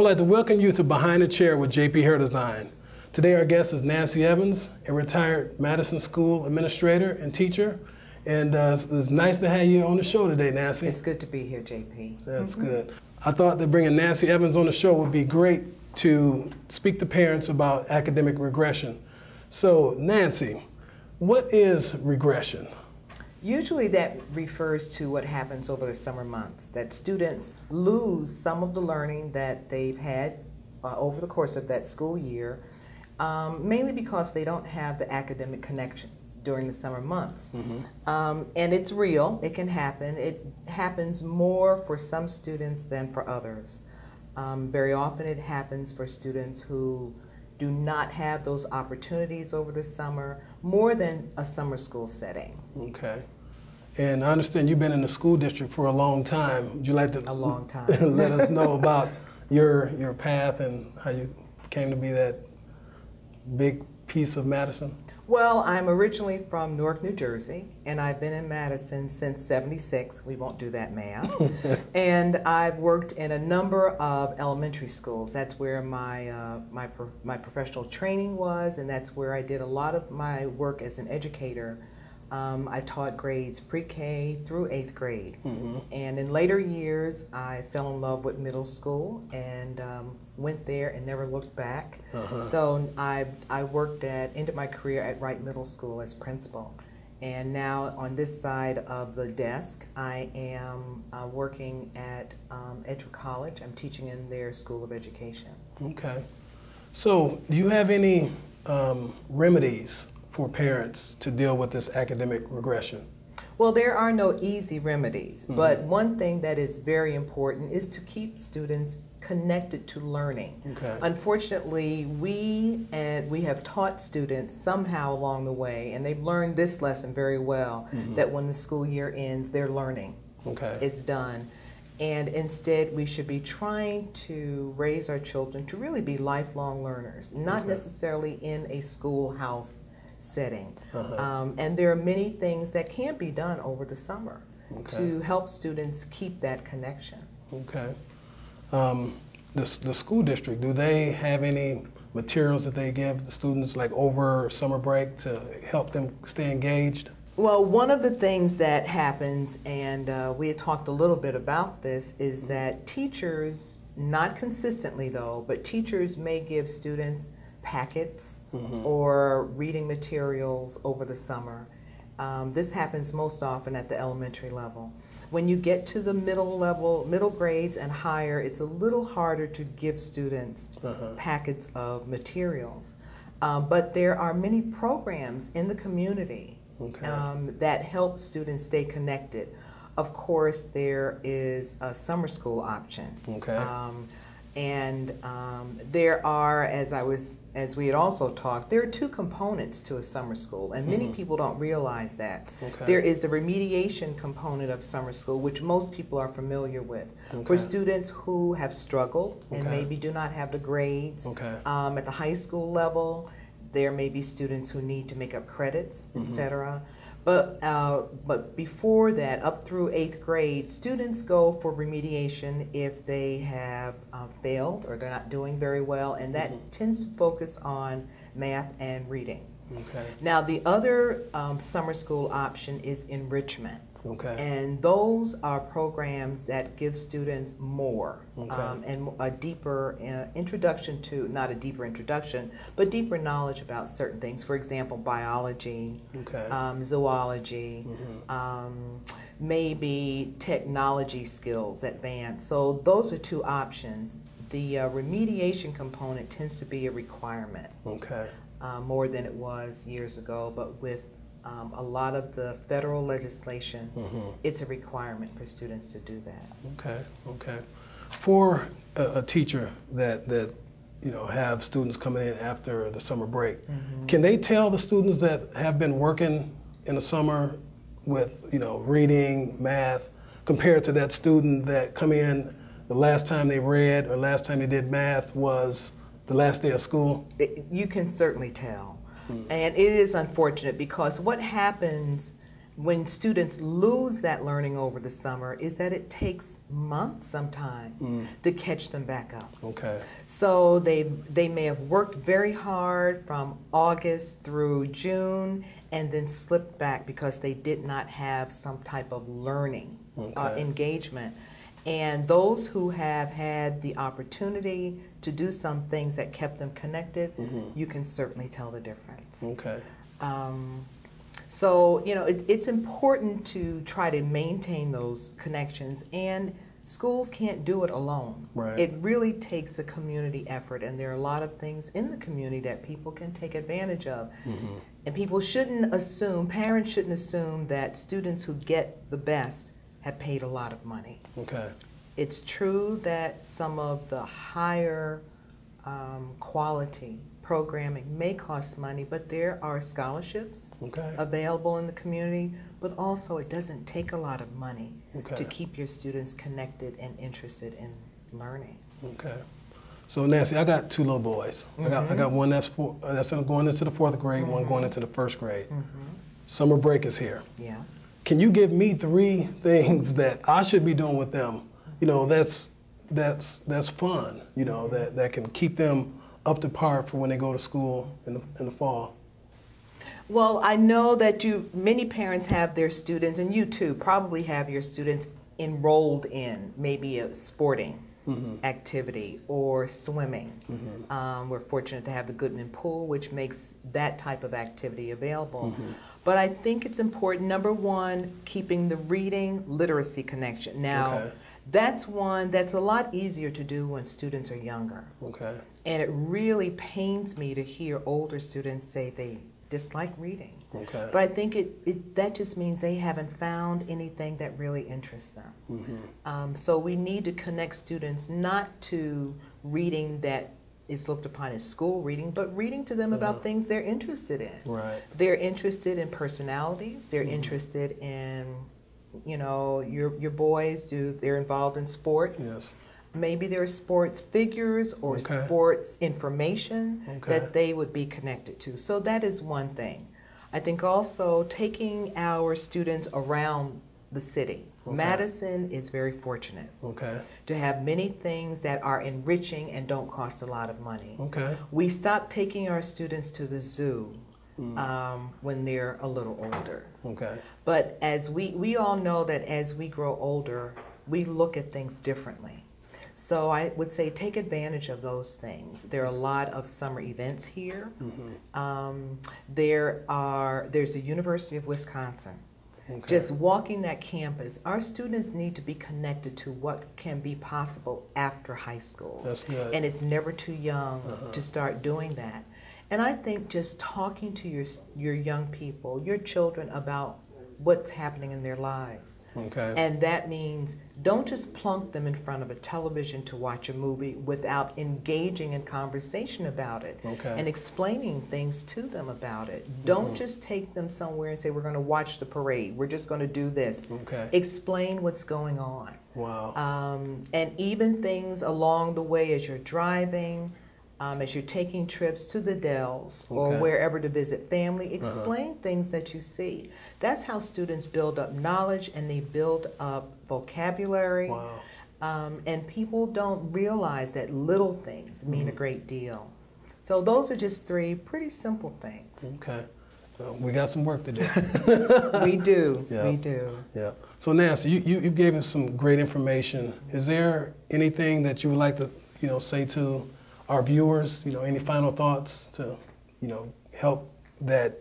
would like to welcome you to Behind the Chair with JP Hair Design. Today our guest is Nancy Evans, a retired Madison School administrator and teacher. And it's nice to have you on the show today, Nancy. It's good to be here, JP. That's good. I thought that bringing Nancy Evans on the show would be great to speak to parents about academic regression. So, Nancy, what is regression? Usually that refers to what happens over the summer months, that students lose some of the learning that they've had over the course of that school year, mainly because they don't have the academic connections during the summer months. And it's real, it can happen. It happens more for some students than for others. Very often it happens for students who do not have those opportunities over the summer, more than a summer school setting. Okay. And I understand you've been in the school district for a long time. Would you like to A long time. let us know about your path and how you came to be that big piece of Madison? Well, I'm originally from Newark, New Jersey, and I've been in Madison since '76. We won't do that math. And I've worked in a number of elementary schools. That's where my professional training was, and that's where I did a lot of my work as an educator. I taught grades pre-K through 8th grade. And in later years, I fell in love with middle school and went there and never looked back. So I worked ended my career at Wright Middle School as principal. And now on this side of the desk, I am working at Edgewood College. I'm teaching in their School of Education. Okay. So do you have any remedies for parents to deal with this academic regression? Well, there are no easy remedies, but one thing that is very important is to keep students connected to learning. Unfortunately, we have taught students somehow along the way, and they've learned this lesson very well, that when the school year ends, their learning is done. And instead, we should be trying to raise our children to really be lifelong learners, not necessarily in a schoolhouse setting. And there are many things that can be done over the summer to help students keep that connection. The school district, do they have any materials that they give the students like over summer break to help them stay engaged? Well, one of the things that happens, and we had talked a little bit about this, is that teachers, not consistently though, but teachers may give students packets or reading materials over the summer. This happens most often at the elementary level. When you get to the middle grades and higher, it's a little harder to give students packets of materials. But there are many programs in the community that help students stay connected. Of course, there is a summer school option. And there are, as we had also talked, there are two components to a summer school, and many people don't realize that. There is the remediation component of summer school, which most people are familiar with. For students who have struggled and maybe do not have the grades at the high school level, there may be students who need to make up credits, etc. But before that, up through 8th grade, students go for remediation if they have failed or they're not doing very well, and that tends to focus on math and reading. Now, the other summer school option is enrichment. And those are programs that give students more and a deeper introduction to, not a deeper introduction, but deeper knowledge about certain things. For example, biology, zoology, maybe technology skills advanced. So those are two options. The remediation component tends to be a requirement more than it was years ago, but with a lot of the federal legislation, it's a requirement for students to do that. For a teacher that have students coming in after the summer break, can they tell the students that have been working in the summer with reading, math, compared to that student that come in the last time they read or last time they did math was the last day of school? You can certainly tell. And it is unfortunate because what happens when students lose that learning over the summer is that it takes months sometimes to catch them back up. Okay. So they may have worked very hard from August through June and then slipped back because they did not have some type of learning engagement. And those who have had the opportunity to do some things that kept them connected, you can certainly tell the difference. Okay. So, you know, it's important to try to maintain those connections, and schools can't do it alone. Right. It really takes a community effort, and there are a lot of things in the community that people can take advantage of. And people shouldn't assume, parents shouldn't assume that students who get the best have paid a lot of money. Okay. It's true that some of the higher quality programming may cost money, but there are scholarships available in the community, but also it doesn't take a lot of money to keep your students connected and interested in learning. Okay. So Nancy, I got two little boys. I got one that's going into the 4th grade, one going into the 1st grade. Summer break is here. Yeah. Can you give me 3 things that I should be doing with them? You know, that's fun. You know, that can keep them up to par for when they go to school in the fall. Well, I know that many parents have their students, and you too probably have your students enrolled in maybe a sporting activity or swimming. We're fortunate to have the Goodman Pool, which makes that type of activity available. But I think it's important, number one, keeping the reading literacy connection. Now, that's one that's a lot easier to do when students are younger. Okay. And it really pains me to hear older students say they dislike reading. Okay. But I think that just means they haven't found anything that really interests them. So we need to connect students not to reading that is looked upon as school reading, but reading to them about things they're interested in. Right. They're interested in personalities. They're interested in, you know, your boys they're involved in sports. Yes. Maybe there are sports figures or sports information that they would be connected to. So that is one thing. I think also taking our students around the city. Madison is very fortunate to have many things that are enriching and don't cost a lot of money. We stopped taking our students to the zoo when they're a little older. But as we all know that as we grow older, we look at things differently. So I would say take advantage of those things. There are a lot of summer events here. There's a University of Wisconsin. Just walking that campus, our students need to be connected to what can be possible after high school. That's good. And it's never too young to start doing that. And I think just talking to your young people, your children, about what's happening in their lives. And that means don't just plunk them in front of a television to watch a movie without engaging in conversation about it and explaining things to them about it. Don't just take them somewhere and say, we're going to watch the parade. We're just going to do this. Explain what's going on. Wow. And even things along the way as you're driving, as you're taking trips to the Dells or wherever to visit family, explain things that you see. That's how students build up knowledge and they build up vocabulary. Wow. And people don't realize that little things mean a great deal. So those are just 3 pretty simple things. Okay. We got some work to do. We do. We do. Yeah. So Nancy, you gave us some great information. Is there anything that you would like to say to our viewers, any final thoughts to, help that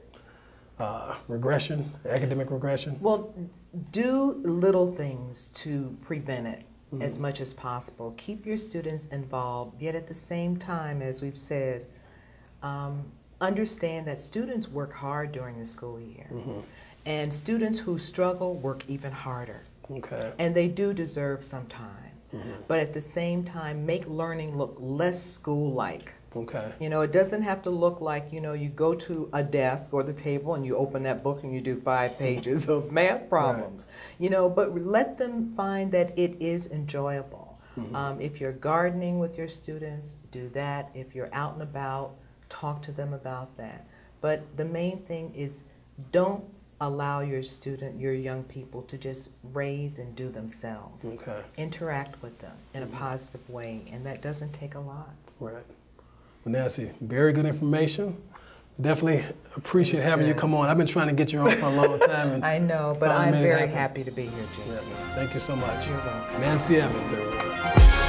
regression, academic regression? Well, do little things to prevent it as much as possible. Keep your students involved, yet at the same time, as we've said, understand that students work hard during the school year. And students who struggle work even harder. And they do deserve some time. But at the same time, make learning look less school-like. It doesn't have to look like, you go to a desk or the table and you open that book and you do 5 pages of math problems. But let them find that it is enjoyable. If you're gardening with your students, do that. If you're out and about, talk to them about that. But the main thing is don't allow your young people to just raise and do themselves. Okay. Interact with them in a positive way, and that doesn't take a lot. Right. Well, Nancy, very good information. Definitely appreciate having you come on. I've been trying to get you on for a long time. And I know, but I'm very happy to be here, Jay. Yeah, thank you so much. You're welcome. Nancy Evans, everyone.